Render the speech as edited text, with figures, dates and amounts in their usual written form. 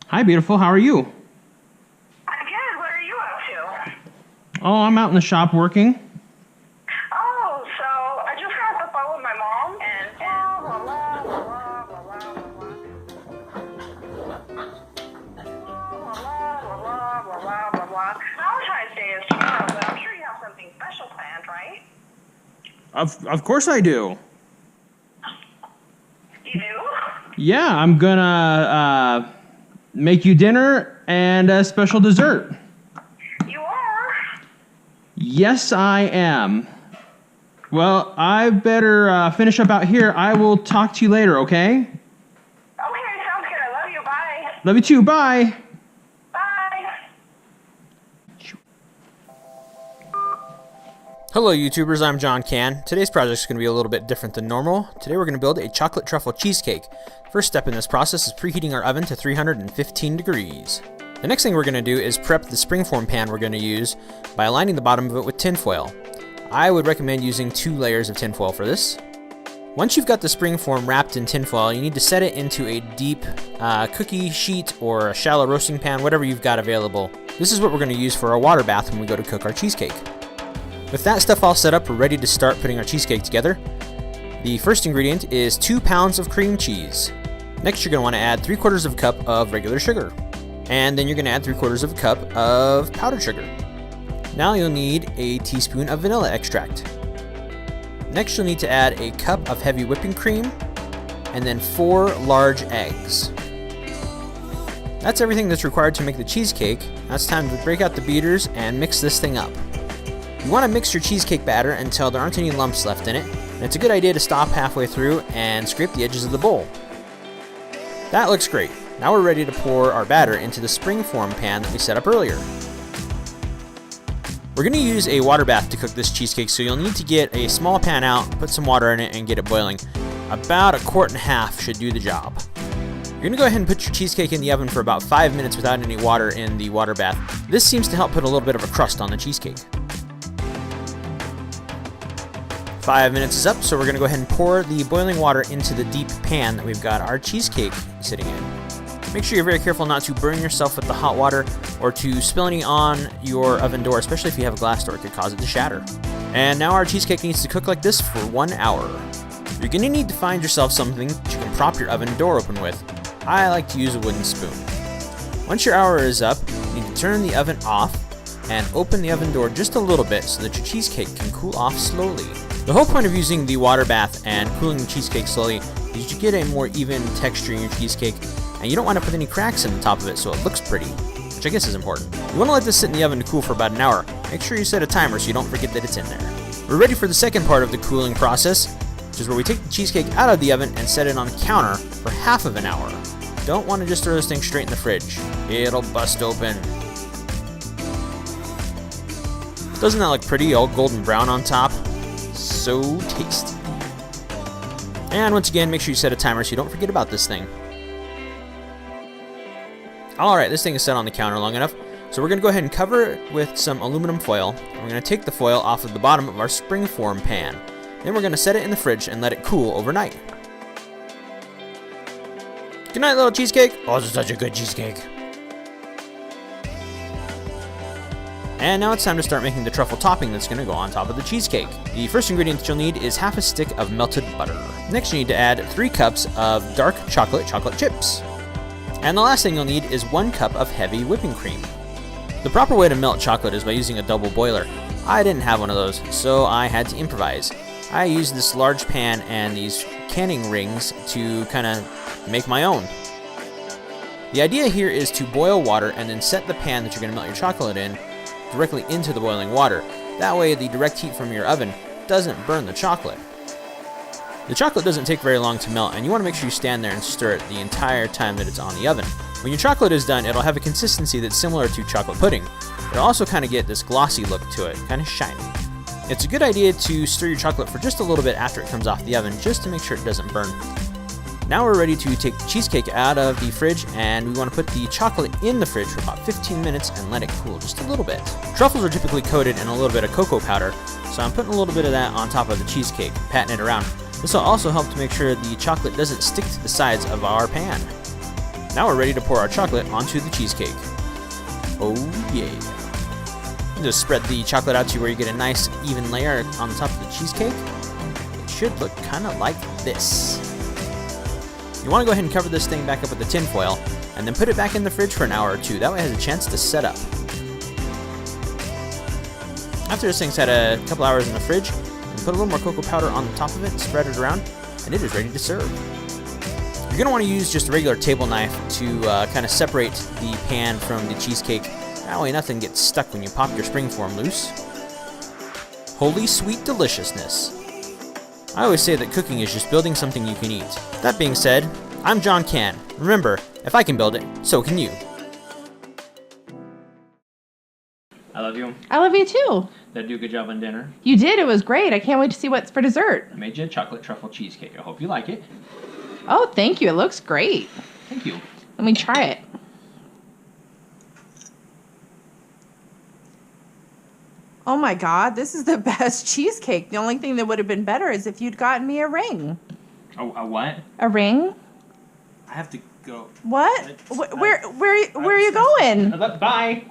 Hi, beautiful. How are you? I'm good. What are you up to? Oh, I'm out in the shop working. Oh, so I just got off the phone with my mom and blah, blah, blah, blah, blah, blah, blah, blah, blah. Valentine's Day is tomorrow, but I'm sure you have something special planned, right? Of course I do. You do? Yeah, I'm gonna make you dinner and a special dessert. You are? Yes, I am. Well, I better finish up out here. I will talk to you later, okay? Okay, sounds good. I love you. Bye. Love you too. Bye. Bye. Hello YouTubers, I'm John Can. Today's project is going to be a little bit different than normal. Today we're going to build a chocolate truffle cheesecake. First step in this process is preheating our oven to 315 degrees. The next thing we're going to do is prep the springform pan we're going to use by aligning the bottom of it with tinfoil. I would recommend using 2 layers of tinfoil for this. Once you've got the springform wrapped in tinfoil, you need to set it into a deep cookie sheet or a shallow roasting pan, whatever you've got available. This is what we're going to use for our water bath when we go to cook our cheesecake. With that stuff all set up, we're ready to start putting our cheesecake together. The first ingredient is 2 pounds of cream cheese. Next, you're going to want to add 3/4 of a cup of regular sugar. And then you're going to add 3/4 of a cup of powdered sugar. Now you'll need a teaspoon of vanilla extract. Next, you'll need to add a cup of heavy whipping cream and then 4 large eggs. That's everything that's required to make the cheesecake. Now it's time to break out the beaters and mix this thing up. You want to mix your cheesecake batter until there aren't any lumps left in it, and it's a good idea to stop halfway through and scrape the edges of the bowl. That looks great. Now we're ready to pour our batter into the springform pan that we set up earlier. We're going to use a water bath to cook this cheesecake, so you'll need to get a small pan out, put some water in it, and get it boiling. About 1.5 quarts should do the job. You're going to go ahead and put your cheesecake in the oven for about 5 minutes without any water in the water bath. This seems to help put a little bit of a crust on the cheesecake. 5 minutes is up, so we're going to go ahead and pour the boiling water into the deep pan that we've got our cheesecake sitting in. Make sure you're very careful not to burn yourself with the hot water or to spill any on your oven door, especially if you have a glass door, it could cause it to shatter. And now our cheesecake needs to cook like this for 1 hour. You're going to need to find yourself something that you can prop your oven door open with. I like to use a wooden spoon. Once your hour is up, you need to turn the oven off and open the oven door just a little bit so that your cheesecake can cool off slowly. The whole point of using the water bath and cooling the cheesecake slowly is to get a more even texture in your cheesecake, and you don't want to put any cracks in the top of it so it looks pretty, which I guess is important. You want to let this sit in the oven to cool for about 1 hour. Make sure you set a timer so you don't forget that it's in there. We're ready for the second part of the cooling process, which is where we take the cheesecake out of the oven and set it on the counter for half of an hour. Don't want to just throw this thing straight in the fridge. It'll bust open. Doesn't that look pretty, all golden brown on top? So tasty. And once again, make sure you set a timer so you don't forget about this thing. Alright, this thing is set on the counter long enough, so we're going to go ahead and cover it with some aluminum foil. And we're going to take the foil off of the bottom of our springform pan. Then we're going to set it in the fridge and let it cool overnight. Good night, little cheesecake. Oh, this is such a good cheesecake. And now it's time to start making the truffle topping that's going to go on top of the cheesecake. The first ingredient that you'll need is half a stick of melted butter. Next you need to add 3 cups of dark chocolate chips. And the last thing you'll need is 1 cup of heavy whipping cream. The proper way to melt chocolate is by using a double boiler. I didn't have one of those, so I had to improvise. I used this large pan and these canning rings to kind of make my own. The idea here is to boil water and then set the pan that you're going to melt your chocolate in directly into the boiling water. That way the direct heat from your oven doesn't burn the chocolate. The chocolate doesn't take very long to melt, and you want to make sure you stand there and stir it the entire time that it's on the oven. When your chocolate is done, it'll have a consistency that's similar to chocolate pudding. It'll also kind of get this glossy look to it, kind of shiny. It's a good idea to stir your chocolate for just a little bit after it comes off the oven, just to make sure it doesn't burn. Now we're ready to take the cheesecake out of the fridge, and we want to put the chocolate in the fridge for about 15 minutes and let it cool just a little bit. Truffles are typically coated in a little bit of cocoa powder, so I'm putting a little bit of that on top of the cheesecake, patting it around. This will also help to make sure the chocolate doesn't stick to the sides of our pan. Now we're ready to pour our chocolate onto the cheesecake. Oh yeah. Just spread the chocolate out to where you get a nice even layer on the top of the cheesecake. It should look kind of like this. You want to go ahead and cover this thing back up with the tin foil and then put it back in the fridge for an hour or two. That way it has a chance to set up. After this thing's had a couple hours in the fridge, put a little more cocoa powder on the top of it, spread it around, and it is ready to serve. You're going to want to use just a regular table knife to kind of separate the pan from the cheesecake. That way nothing gets stuck when you pop your springform loose. Holy sweet deliciousness. I always say that cooking is just building something you can eat. That being said, I'm John Can. Remember, if I can build it, so can you. I love you. I love you too. Did I do a good job on dinner? You did. It was great. I can't wait to see what's for dessert. I made you a chocolate truffle cheesecake. I hope you like it. Oh, thank you. It looks great. Thank you. Let me try it. Oh my God, this is the best cheesecake. The only thing that would have been better is if you'd gotten me a ring. Oh, a what? A ring? I have to go. What? Where are you going? Bye.